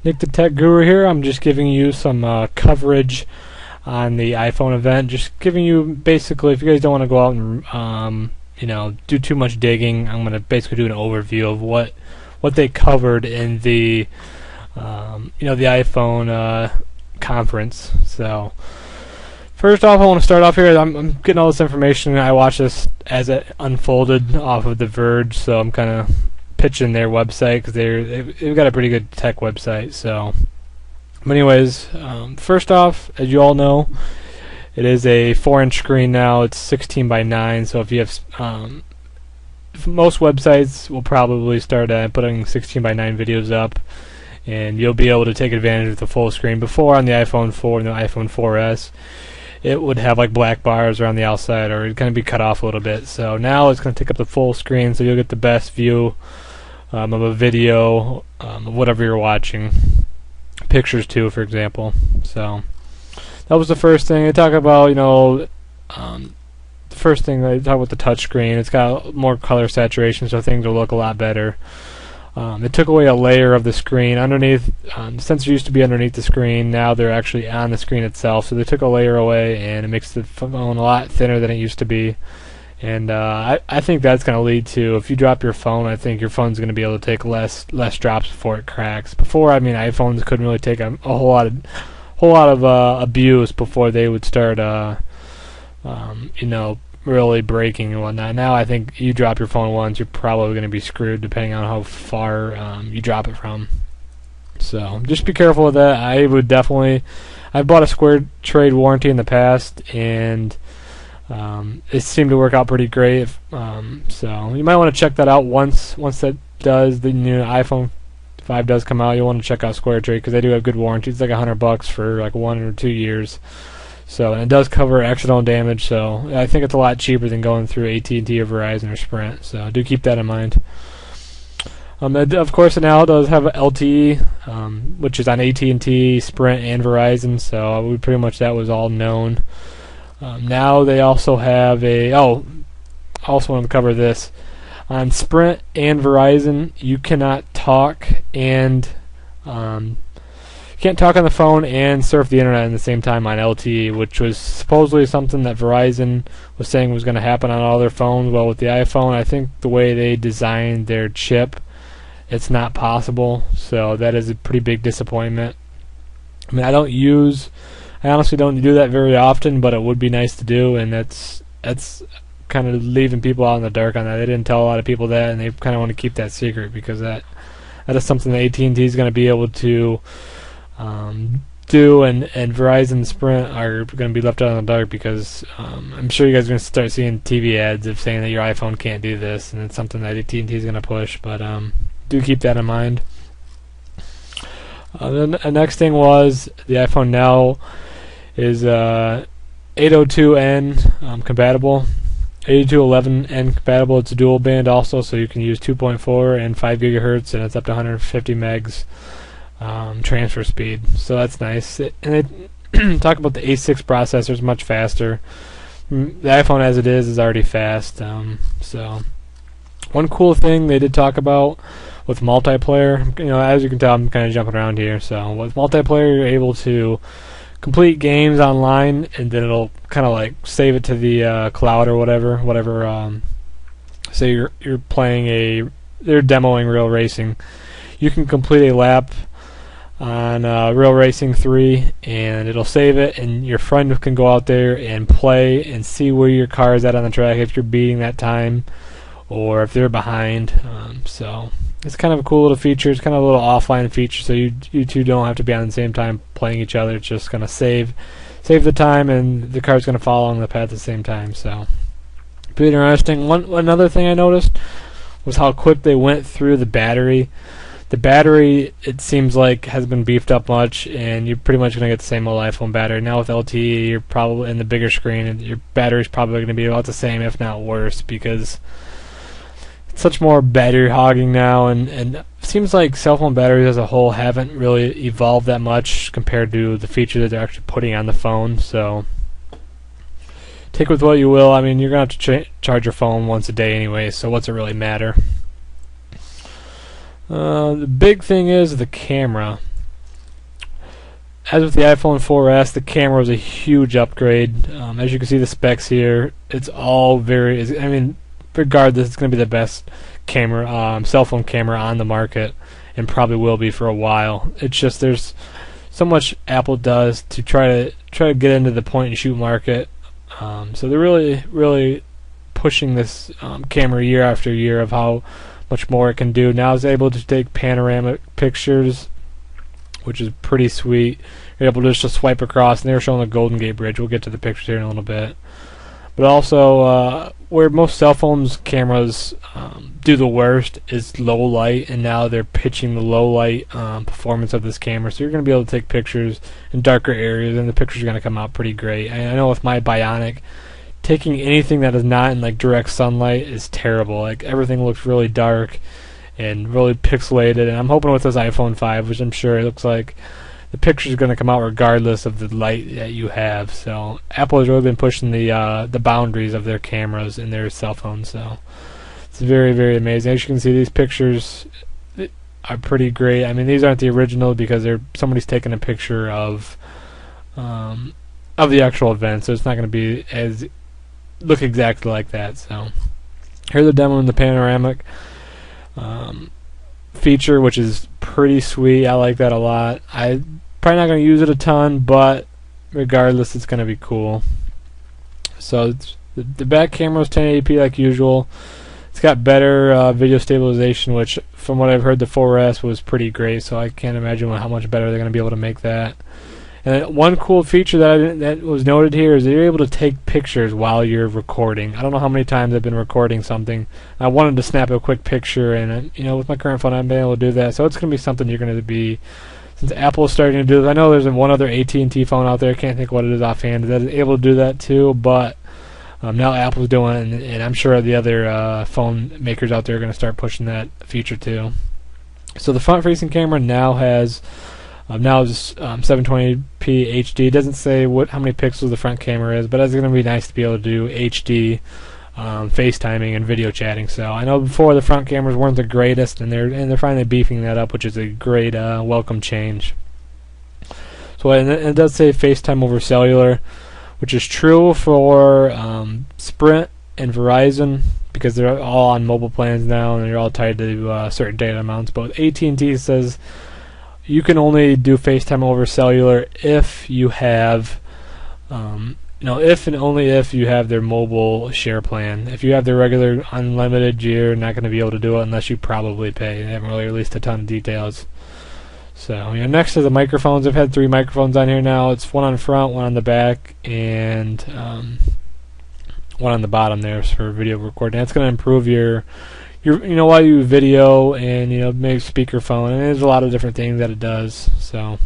NickTheTechGuru here. I'm just giving you some coverage on the iPhone event. Just giving you basically, if you guys don't want to go out and do too much digging, I'm going to basically do an overview of what they covered in the the iPhone conference. So first off, I want to start off here. I'm getting all this information. I watched this as it unfolded off of The Verge, so I'm kind of pitching their website because they've got a pretty good tech website. So, but anyways, first off, as you all know, it is a 4-inch screen now. It's 16 by 9. So if you have most websites will probably start putting 16 by 9 videos up, and you'll be able to take advantage of the full screen. Before, on the iPhone 4 and the iPhone 4S, it would have like black bars around the outside, or it'd kind of be cut off a little bit. So now it's going to take up the full screen, so you'll get the best view of a video of whatever you're watching. Pictures too, for example. So that was the first thing. They talk about, the first thing they talk about the touch screen. It's got more color saturation, so things will look a lot better. They took away a layer of the screen underneath. The sensor used to be underneath the screen. Now they're actually on the screen itself. So they took a layer away, and it makes the phone a lot thinner than it used to be. And I think that's going to lead to, if you drop your phone, I think your phone's going to be able to take less drops before it cracks. Before, iPhones couldn't really take a whole lot of abuse before they would start, really breaking and whatnot. Now I think you drop your phone once, you're probably going to be screwed, depending on how far you drop it from. So just be careful with that. I've bought a Square Trade warranty in the past, and it seemed to work out pretty great. So you might want to check that out once that does, the new iPhone 5 does come out. You'll want to check out Square Trade because they do have good warranties. It's like $100 for like 1 or 2 years. So, and it does cover accidental damage. So I think it's a lot cheaper than going through AT&T or Verizon or Sprint. So do keep that in mind. Of course, it now does have LTE, which is on AT&T, Sprint, and Verizon. So that was all known. Now they also have also want to cover this. On Sprint and Verizon, you cannot talk can't talk on the phone and surf the internet at the same time on LTE, which was supposedly something that Verizon was saying was going to happen on all their phones. Well, with the iPhone, I think the way they designed their chip, it's not possible. So that is a pretty big disappointment. I honestly don't do that very often, but it would be nice to do, and that's kind of leaving people out in the dark on that. They didn't tell a lot of people that, and they kind of want to keep that secret because that is something that AT&T is going to be able to do, and Verizon and Sprint are going to be left out in the dark because I'm sure you guys are going to start seeing TV ads of saying that your iPhone can't do this, and it's something that AT&T is going to push, but do keep that in mind. The next thing was the iPhone now is 802N compatible, 802.11N compatible. It's a dual band also, so you can use 2.4 and 5 gigahertz, and it's up to 150 megs transfer speed. So that's nice. And they talk about the A6 processor is much faster. The iPhone as it is already fast. So one cool thing they did talk about with multiplayer, as you can tell, I'm kind of jumping around here. So with multiplayer, you're able to complete games online, and then it'll kind of like save it to the cloud or whatever. Say you're playing they're demoing Real Racing. You can complete a lap on Real Racing 3, and it'll save it, and your friend can go out there and play and see where your car is at on the track, if you're beating that time or if they're behind. So it's kind of a cool little feature. It's kind of a little offline feature, so you two don't have to be on the same time playing each other. It's just going to save the time, and the car's going to follow along the path at the same time. So pretty interesting. Another thing I noticed was how quick they went through the battery. The battery, it seems like, has been beefed up much, and you're pretty much going to get the same old iPhone battery. Now with LTE, you're probably in the bigger screen, and your battery's probably going to be about the same, if not worse, because it's such more battery hogging now, and it seems like cell phone batteries as a whole haven't really evolved that much compared to the feature that they're actually putting on the phone. So take with what you will. You're going to have to charge your phone once a day anyway, so what's it really matter? The big thing is the camera. as with the iPhone 4S, the camera was a huge upgrade. As you can see the specs here, it's all very, I mean, regardless, it's going to be the best camera, cell phone camera on the market, and probably will be for a while. It's just there's so much Apple does to try to get into the point and shoot market. So they're really pushing this camera year after year of how much more it can do. Now it's able to take panoramic pictures, which is pretty sweet. You're able to just swipe across, and they were showing the Golden Gate Bridge. We'll get to the pictures here in a little bit. But also, where most cell phones cameras do the worst is low light, and now they're pitching the low light performance of this camera. So you're going to be able to take pictures in darker areas, and the pictures are going to come out pretty great. I know with my Bionic, taking anything that is not in like direct sunlight is terrible. Like everything looks really dark and really pixelated, and I'm hoping with this iPhone 5, which I'm sure it looks like, the picture is going to come out regardless of the light that you have. So Apple has really been pushing the boundaries of their cameras in their cell phones. So it's very amazing. As you can see, these pictures are pretty great. I mean, these aren't the original because somebody's taking a picture of the actual event, so it's not going to be look exactly like that. So here's the demo in the panoramic feature, which is pretty sweet. I like that a lot. I'm probably not going to use it a ton, but regardless, it's going to be cool. So the back camera is 1080p like usual. It's got better video stabilization, which from what I've heard the 4S was pretty great, so I can't imagine how much better they're going to be able to make that. And one cool feature that was noted here is that you're able to take pictures while you're recording. I don't know how many times I've been recording something. I wanted to snap a quick picture, and with my current phone, I've been able to do that. So it's going to be something you're going to be, since Apple is starting to do this. I know there's one other AT&T phone out there. I can't think what it is offhand that is able to do that too, but now Apple's doing it, and I'm sure the other phone makers out there are going to start pushing that feature too. So the front-facing camera now has. Now it's 720p HD. It doesn't say how many pixels the front camera is, but it's going to be nice to be able to do HD FaceTiming and video chatting. So I know before the front cameras weren't the greatest, and they're finally beefing that up, which is a great welcome change. So and it does say FaceTime over cellular, which is true for Sprint and Verizon because they're all on mobile plans now and they're all tied to certain data amounts. But AT&T says you can only do FaceTime over cellular if you have, if and only if you have their mobile share plan. If you have their regular unlimited, you're not going to be able to do it unless you probably pay. They haven't really released a ton of details. So, next to the microphones, I've had 3 microphones on here now. It's one on the front, one on the back, and one on the bottom there for video recording. That's going to improve your while you video and maybe speakerphone, and there's a lot of different things that it does. So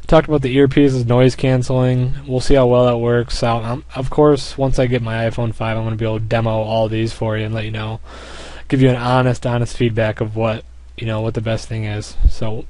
talked about the earpieces, noise canceling. We'll see how well that works out. Of course, once I get my iPhone 5, I'm going to be able to demo all these for you and let you know, give you an honest feedback of what what the best thing is. So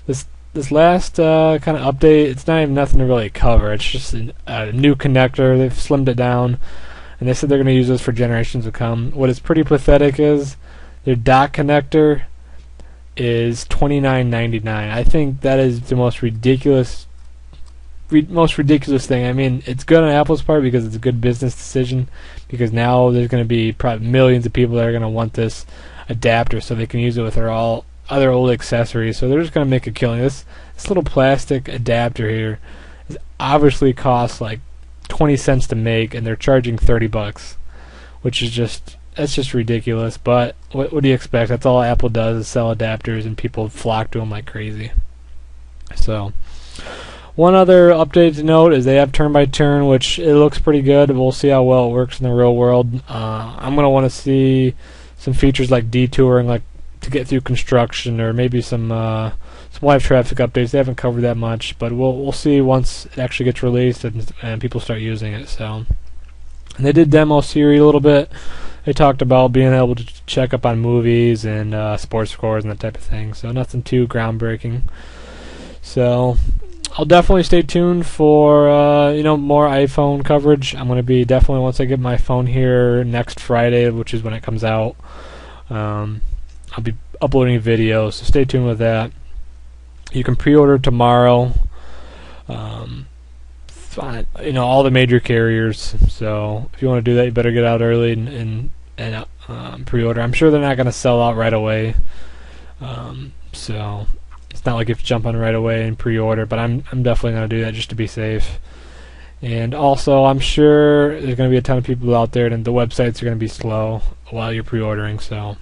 this last kind of update, it's not even nothing to really cover. It's just a new connector. They've slimmed it down. And they said they're going to use this for generations to come. What is pretty pathetic is their dock connector is $29.99. I think that is the most ridiculous thing. I mean, it's good on Apple's part because it's a good business decision. Because now there's going to be probably millions of people that are going to want this adapter so they can use it with their other old accessories. So they're just going to make a killing. This little plastic adapter here obviously costs like 20 cents to make, and they're charging $30, which is just ridiculous. But what do you expect? That's all Apple does is sell adapters, and people flock to them like crazy. So one other update to note is they have turn by turn, which it looks pretty good. We'll see how well it works in the real world. I'm gonna want to see some features like detouring, like to get through construction, or maybe some live traffic updates. They haven't covered that much, but we'll see once it actually gets released and people start using it. So, and they did demo Siri a little bit. They talked about being able to check up on movies and sports scores and that type of thing. So nothing too groundbreaking. So I'll definitely stay tuned for more iPhone coverage. I'm going to be definitely, once I get my phone here next Friday, which is when it comes out, I'll be uploading a video. So stay tuned with that. You can pre-order tomorrow All the major carriers. So if you want to do that, you better get out early and pre-order. I'm sure they're not going to sell out right away. So it's not like you have to jump on right away and pre-order, but I'm definitely going to do that just to be safe. And also, I'm sure there's going to be a ton of people out there, and the websites are going to be slow while you're pre-ordering. So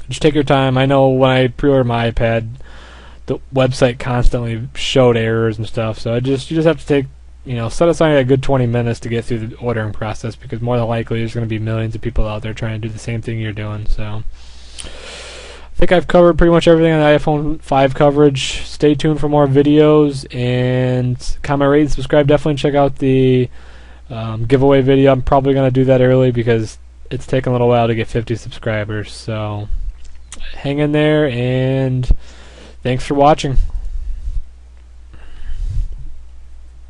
just take your time. I know when I pre-ordered my iPad, the website constantly showed errors and stuff. So you just have to take, set aside a good 20 minutes to get through the ordering process, because more than likely there's going to be millions of people out there trying to do the same thing you're doing. So I think I've covered pretty much everything on the iPhone 5 coverage. Stay tuned for more videos, and comment, rate, and subscribe. Definitely check out the giveaway video. I'm probably going to do that early because it's taken a little while to get 50 subscribers. So hang in there, and thanks for watching.